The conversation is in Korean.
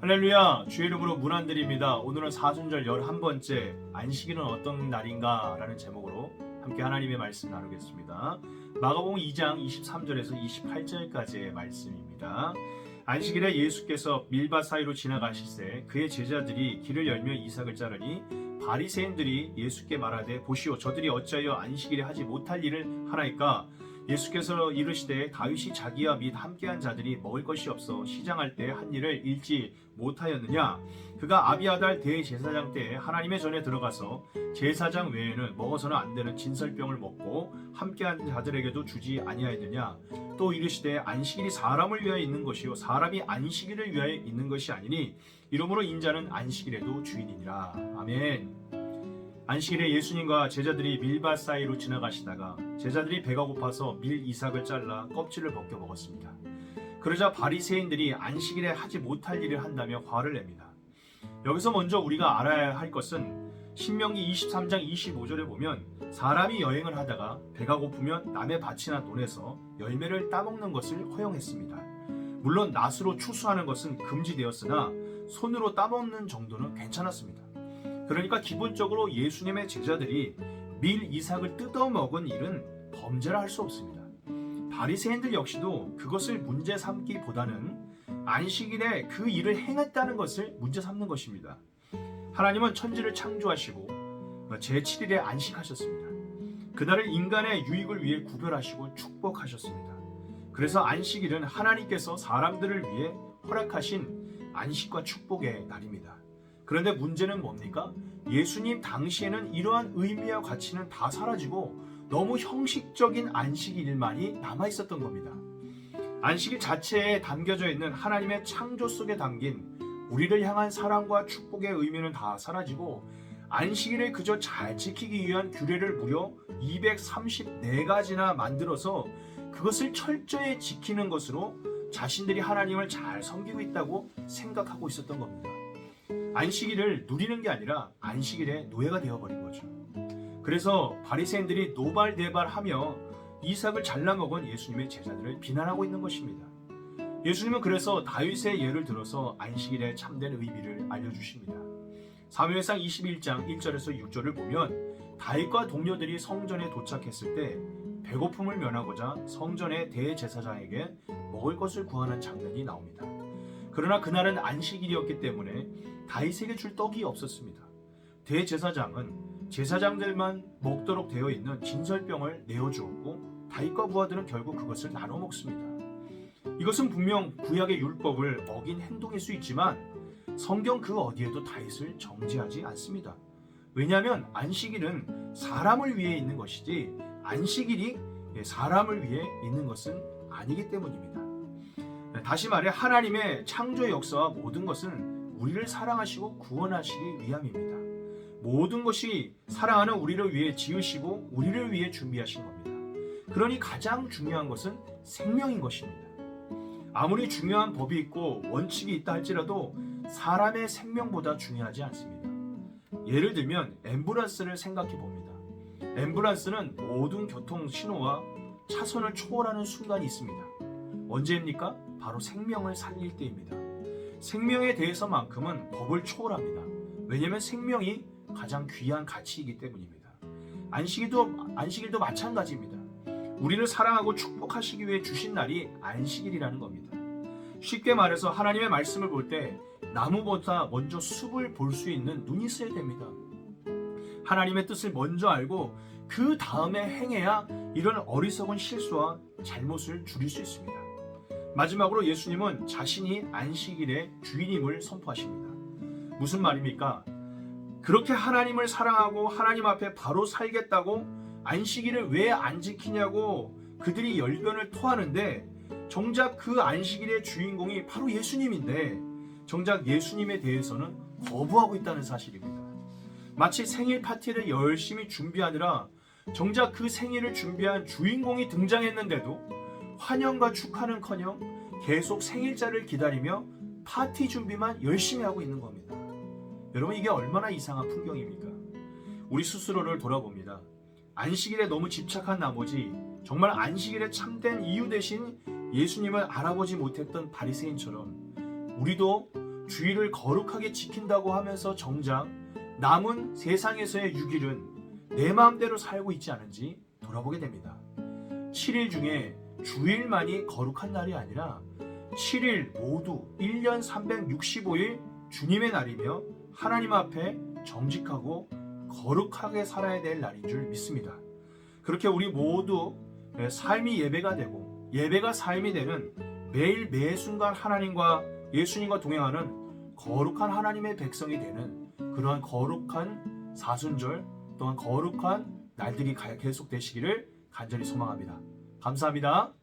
할렐루야, 주의 이름으로 문안드립니다. 오늘은 사순절 11번째 안식일은 어떤 날인가 라는 제목으로 함께 하나님의 말씀 나누겠습니다. 마가복음 2장 23절에서 28절까지의 말씀입니다. 안식일에 예수께서 밀밭 사이로 지나가실새 그의 제자들이 길을 열며 이삭을 자르니 바리새인들이 예수께 말하되 보시오, 저들이 어찌하여 안식일에 하지 못할 일을 하나이까? 예수께서 이르시되 다윗이 자기와 및 함께한 자들이 먹을 것이 없어 시장할 때 한 일을 잃지 못하였느냐? 그가 아비아달 대제사장 때에 하나님의 전에 들어가서 제사장 외에는 먹어서는 안 되는 진설병을 먹고 함께한 자들에게도 주지 아니하였느냐? 또 이르시되 안식일이 사람을 위하여 있는 것이요 사람이 안식일을 위하여 있는 것이 아니니 이러므로 인자는 안식일에도 주인이니라. 아멘. 안식일에 예수님과 제자들이 밀밭 사이로 지나가시다가 제자들이 배가 고파서 밀 이삭을 잘라 껍질을 벗겨 먹었습니다. 그러자 바리새인들이 안식일에 하지 못할 일을 한다며 화를 냅니다. 여기서 먼저 우리가 알아야 할 것은 신명기 23장 25절에 보면 사람이 여행을 하다가 배가 고프면 남의 밭이나 논에서 열매를 따먹는 것을 허용했습니다. 물론 낫으로 추수하는 것은 금지되었으나 손으로 따먹는 정도는 괜찮았습니다. 그러니까 기본적으로 예수님의 제자들이 밀 이삭을 뜯어 먹은 일은 범죄라 할 수 없습니다. 바리새인들 역시도 그것을 문제 삼기보다는 안식일에 그 일을 행했다는 것을 문제 삼는 것입니다. 하나님은 천지를 창조하시고 제7일에 안식하셨습니다. 그날을 인간의 유익을 위해 구별하시고 축복하셨습니다. 그래서 안식일은 하나님께서 사람들을 위해 허락하신 안식과 축복의 날입니다. 그런데 문제는 뭡니까? 예수님 당시에는 이러한 의미와 가치는 다 사라지고 너무 형식적인 안식일만이 남아있었던 겁니다. 안식일 자체에 담겨져 있는 하나님의 창조 속에 담긴 우리를 향한 사랑과 축복의 의미는 다 사라지고 안식일을 그저 잘 지키기 위한 규례를 무려 234가지나 만들어서 그것을 철저히 지키는 것으로 자신들이 하나님을 잘 섬기고 있다고 생각하고 있었던 겁니다. 안식일을 누리는 게 아니라 안식일의 노예가 되어버린 거죠. 그래서 바리새인들이 노발대발하며 이삭을 잘라먹은 예수님의 제자들을 비난하고 있는 것입니다. 예수님은 그래서 다윗의 예를 들어서 안식일의 참된 의미를 알려주십니다. 사무엘상 21장 1절에서 6절을 보면 다윗과 동료들이 성전에 도착했을 때 배고픔을 면하고자 성전의 대제사장에게 먹을 것을 구하는 장면이 나옵니다. 그러나 그날은 안식일이었기 때문에 다윗에게 줄 떡이 없었습니다. 대제사장은 제사장들만 먹도록 되어 있는 진설병을 내어주었고 다윗과 부하들은 결국 그것을 나눠 먹습니다. 이것은 분명 구약의 율법을 어긴 행동일 수 있지만 성경 그 어디에도 다윗을 정죄하지 않습니다. 왜냐하면 안식일은 사람을 위해 있는 것이지 안식일이 사람을 위해 있는 것은 아니기 때문입니다. 다시 말해 하나님의 창조 역사와 모든 것은 우리를 사랑하시고 구원하시기 위함입니다. 모든 것이 사랑하는 우리를 위해 지으시고 우리를 위해 준비하신 겁니다. 그러니 가장 중요한 것은 생명인 것입니다. 아무리 중요한 법이 있고 원칙이 있다 할지라도 사람의 생명보다 중요하지 않습니다. 예를 들면 앰뷸런스를 생각해 봅니다. 앰뷸런스는 모든 교통 신호와 차선을 초월하는 순간이 있습니다. 언제입니까? 바로 생명을 살릴 때입니다. 생명에 대해서만큼은 법을 초월합니다. 왜냐하면 생명이 가장 귀한 가치이기 때문입니다. 안식일도 마찬가지입니다. 우리를 사랑하고 축복하시기 위해 주신 날이 안식일이라는 겁니다. 쉽게 말해서 하나님의 말씀을 볼 때 나무보다 먼저 숲을 볼 수 있는 눈이 있어야 됩니다. 하나님의 뜻을 먼저 알고 그 다음에 행해야 이런 어리석은 실수와 잘못을 줄일 수 있습니다. 마지막으로 예수님은 자신이 안식일의 주인임을 선포하십니다. 무슨 말입니까? 그렇게 하나님을 사랑하고 하나님 앞에 바로 살겠다고 안식일을 왜 안 지키냐고 그들이 열변을 토하는데 정작 그 안식일의 주인공이 바로 예수님인데 정작 예수님에 대해서는 거부하고 있다는 사실입니다. 마치 생일 파티를 열심히 준비하느라 정작 그 생일을 준비한 주인공이 등장했는데도 환영과 축하는커녕 계속 생일자를 기다리며 파티 준비만 열심히 하고 있는 겁니다. 여러분, 이게 얼마나 이상한 풍경입니까? 우리 스스로를 돌아봅니다. 안식일에 너무 집착한 나머지 정말 안식일의 참된 이유 대신 예수님을 알아보지 못했던 바리새인처럼 우리도 주일을 거룩하게 지킨다고 하면서 정작 남은 세상에서의 6일은 내 마음대로 살고 있지 않은지 돌아보게 됩니다. 7일 중에 주일만이 거룩한 날이 아니라 7일 모두 1년 365일 주님의 날이며 하나님 앞에 정직하고 거룩하게 살아야 될 날인 줄 믿습니다. 그렇게 우리 모두 삶이 예배가 되고 예배가 삶이 되는 매일 매 순간 하나님과 예수님과 동행하는 거룩한 하나님의 백성이 되는 그러한 거룩한 사순절 또한 거룩한 날들이 계속되시기를 간절히 소망합니다. 감사합니다.